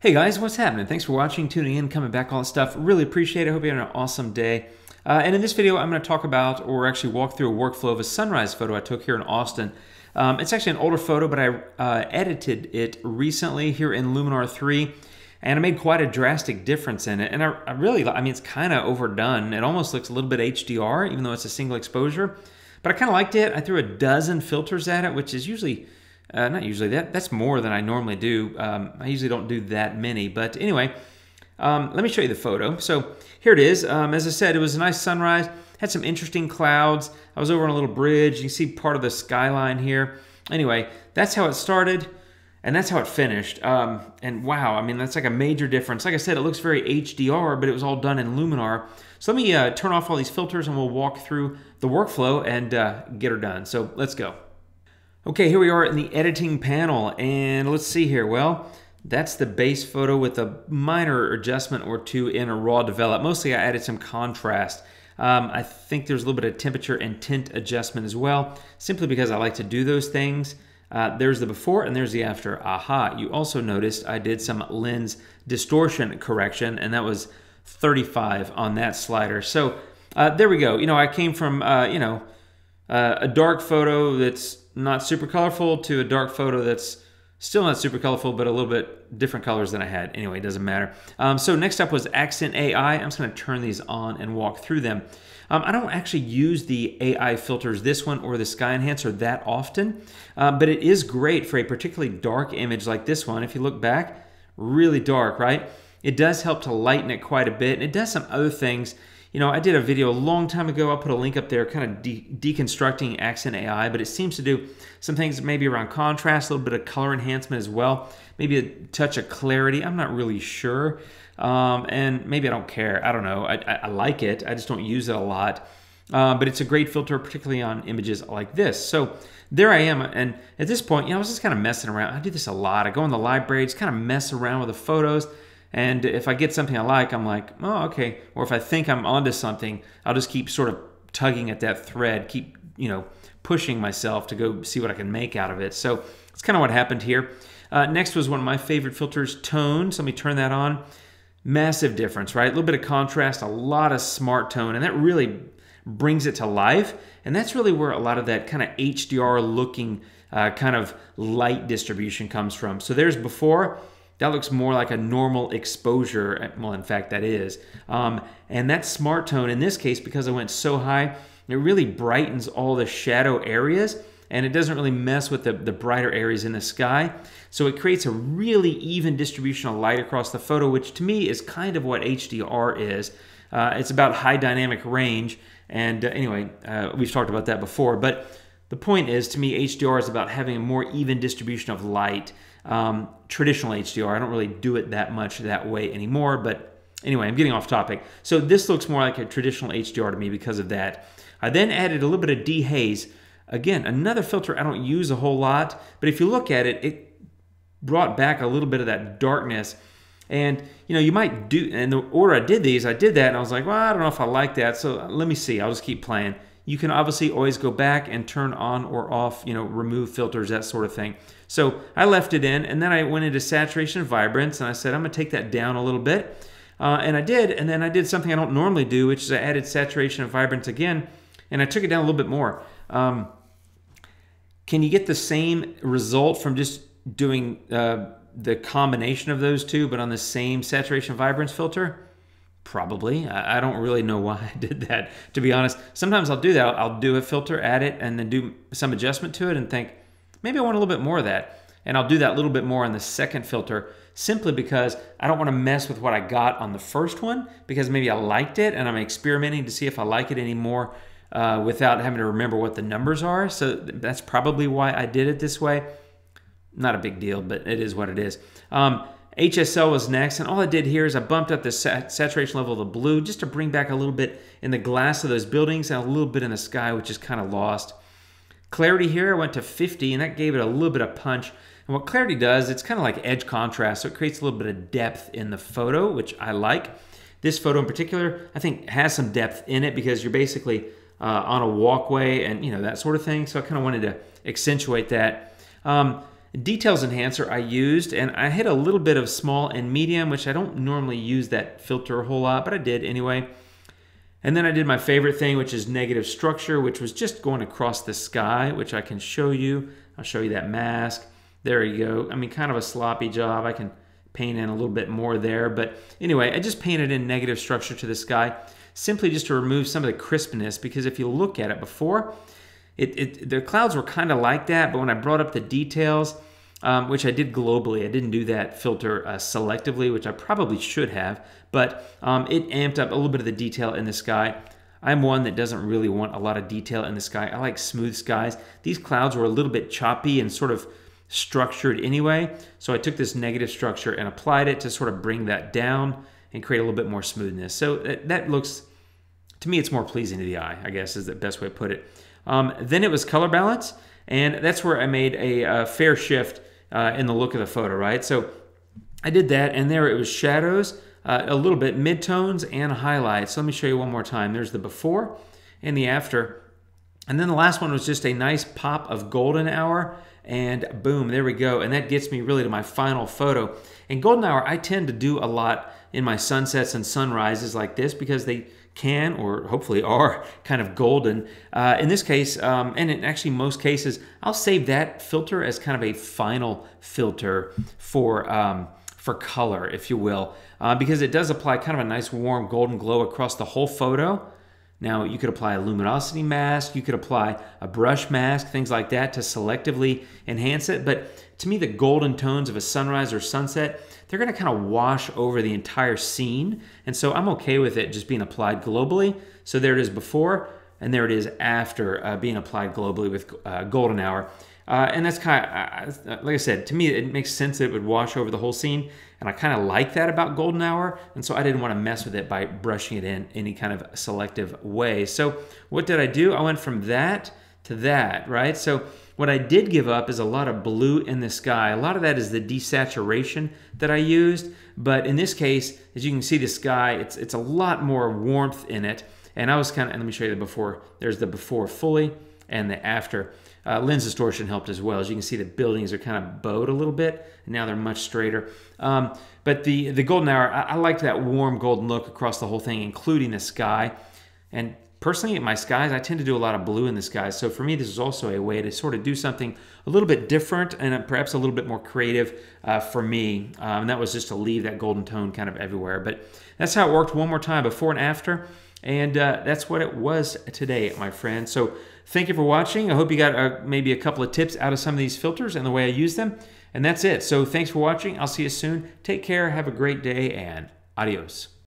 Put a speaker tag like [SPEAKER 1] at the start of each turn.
[SPEAKER 1] Hey guys, what's happening? Thanks for watching, tuning in, coming back, all that stuff. Really appreciate it. I hope you're having an awesome day. And in this video, I'm going to talk about, or actually walk through a workflow of a sunrise photo I took here in Austin. It's actually an older photo, but I edited it recently here in Luminar 3, and I made quite a drastic difference in it. And I mean, it's kind of overdone. It almost looks a little bit HDR, even though it's a single exposure. But I kind of liked it. I threw a dozen filters at it, which is usually... not usually, that's more than I normally do. I usually don't do that many, but anyway, let me show you the photo. So here it is. As I said, it was a nice sunrise, had some interesting clouds. I was over on a little bridge. You can see part of the skyline here. Anyway, that's how it started, and that's how it finished. And wow, I mean, that's like a major difference. Like I said, it looks very HDR, but it was all done in Luminar. So let me turn off all these filters, and we'll walk through the workflow and get her done. So let's go. Okay, here we are in the editing panel, and let's see here. Well, that's the base photo with a minor adjustment or two in a raw develop. Mostly I added some contrast. I think there's a little bit of temperature and tint adjustment as well, simply because I like to do those things. There's the before and there's the after. Aha, you also noticed I did some lens distortion correction, and that was 35 on that slider. So there we go. You know, I came from, a dark photo that's not super colorful to a dark photo that's still not super colorful, but a little bit different colors than I had. Anyway, it doesn't matter. So next up was Accent AI. I'm just going to turn these on and walk through them. I don't actually use the AI filters, this one or the Sky Enhancer, that often, but it is great for a particularly dark image like this one. If you look back, really dark, right? It does help to lighten it quite a bit, and it does some other things. You know, I did a video a long time ago. I'll put a link up there kind of deconstructing Accent AI, but it seems to do some things maybe around contrast, a little bit of color enhancement as well, maybe a touch of clarity. I'm not really sure, and maybe I don't care. I don't know. I like it. I just don't use it a lot, but it's a great filter, particularly on images like this. So there I am, and at this point, you know, I was just kind of messing around. I do this a lot. I go in the library, just kind of mess around with the photos. And if I get something I like, I'm like, oh, okay. Or if I think I'm onto something, I'll just keep sort of tugging at that thread, keep, you know, pushing myself to go see what I can make out of it. So that's kind of what happened here. Next was one of my favorite filters, tone. So let me turn that on. Massive difference, right? A little bit of contrast, a lot of smart tone, and that really brings it to life. And that's really where a lot of that kind of HDR looking kind of light distribution comes from. So there's before. That looks more like a normal exposure. Well, in fact, that is. And that smart tone, in this case, because I went so high, it really brightens all the shadow areas, and it doesn't really mess with the brighter areas in the sky. So it creates a really even distribution of light across the photo, which to me is kind of what HDR is. It's about high dynamic range. And anyway, we've talked about that before. But the point is, to me, HDR is about having a more even distribution of light. Traditional HDR, I don't really do it that much that way anymore, but anyway, I'm getting off topic. So this looks more like a traditional HDR to me because of that. I then added a little bit of dehaze. Again, another filter I don't use a whole lot, but if you look at it, it brought back a little bit of that darkness. And you know, you might do, and the order I did these, I did that and I was like, well, I don't know if I like that, so let me see, I'll just keep playing. You can obviously always go back and turn on or off, you know, remove filters, that sort of thing. So I left it in, and then I went into saturation and vibrance, and I said, I'm gonna take that down a little bit. And I did, and then I did something I don't normally do, which is I added saturation and vibrance again, and I took it down a little bit more. Can you get the same result from just doing the combination of those two, but on the same saturation and vibrance filter? Probably. I don't really know why I did that, to be honest. Sometimes I'll do that. I'll do a filter, add it, and then do some adjustment to it and think, maybe I want a little bit more of that. And I'll do that a little bit more on the second filter, simply because I don't want to mess with what I got on the first one, because maybe I liked it and I'm experimenting to see if I like it anymore without having to remember what the numbers are. So that's probably why I did it this way. Not a big deal, but it is what it is. HSL was next, and all I did here is I bumped up the saturation level of the blue just to bring back a little bit in the glass of those buildings and a little bit in the sky, which is kind of lost. Clarity here, I went to 50, and that gave it a little bit of punch. And what clarity does, it's kind of like edge contrast, so it creates a little bit of depth in the photo, which I like. This photo in particular, I think, has some depth in it because you're basically on a walkway and, you know, that sort of thing. So I kind of wanted to accentuate that. Details enhancer I used, and I hit a little bit of small and medium, which I don't normally use that filter a whole lot, but I did anyway. And then I did my favorite thing, which is negative structure, which was just going across the sky, which I can show you. I'll show you that mask. There you go. I mean, kind of a sloppy job. I can paint in a little bit more there. But anyway, I just painted in negative structure to the sky, simply just to remove some of the crispness, because if you look at it before, the clouds were kind of like that, but when I brought up the details, which I did globally, I didn't do that filter selectively, which I probably should have, but it amped up a little bit of the detail in the sky. I'm one that doesn't really want a lot of detail in the sky. I like smooth skies. These clouds were a little bit choppy and sort of structured anyway, so I took this negative structure and applied it to sort of bring that down and create a little bit more smoothness. So that looks, to me, it's more pleasing to the eye, I guess is the best way to put it. Then it was color balance, and that's where I made a fair shift in the look of the photo, right? So I did that, and there it was shadows, a little bit midtones and highlights. So let me show you one more time. There's the before and the after. And then the last one was just a nice pop of golden hour, and boom, there we go. And that gets me really to my final photo. And golden hour, I tend to do a lot in my sunsets and sunrises like this because they can, or hopefully are, kind of golden. In this case, and in actually most cases, I'll save that filter as kind of a final filter for color, if you will, because it does apply kind of a nice warm golden glow across the whole photo. Now, you could apply a luminosity mask, you could apply a brush mask, things like that to selectively enhance it. But to me, the golden tones of a sunrise or sunset, they're going to kind of wash over the entire scene. And so I'm okay with it just being applied globally. So there it is before, and there it is after being applied globally with golden hour. And that's kind of, like I said, to me, it makes sense that it would wash over the whole scene. And I kind of like that about golden hour. And so I didn't want to mess with it by brushing it in any kind of selective way. So what did I do? I went from that to that, right? So what I did give up is a lot of blue in the sky. A lot of that is the desaturation that I used. But in this case, as you can see, the sky, it's a lot more warmth in it. And I was kind of, and let me show you the before. There's the before fully and the after. Lens distortion helped as well. As you can see, the buildings are kind of bowed a little bit, and now they're much straighter. But the golden hour, I liked that warm golden look across the whole thing, including the sky. And personally, in my skies, I tend to do a lot of blue in the skies. So for me, this is also a way to sort of do something a little bit different and perhaps a little bit more creative for me. And that was just to leave that golden tone kind of everywhere. But that's how it worked one more time, before and after. And that's what it was today, my friend. So thank you for watching. I hope you got maybe a couple of tips out of some of these filters and the way I use them. And that's it. So thanks for watching. I'll see you soon. Take care. Have a great day, and adios.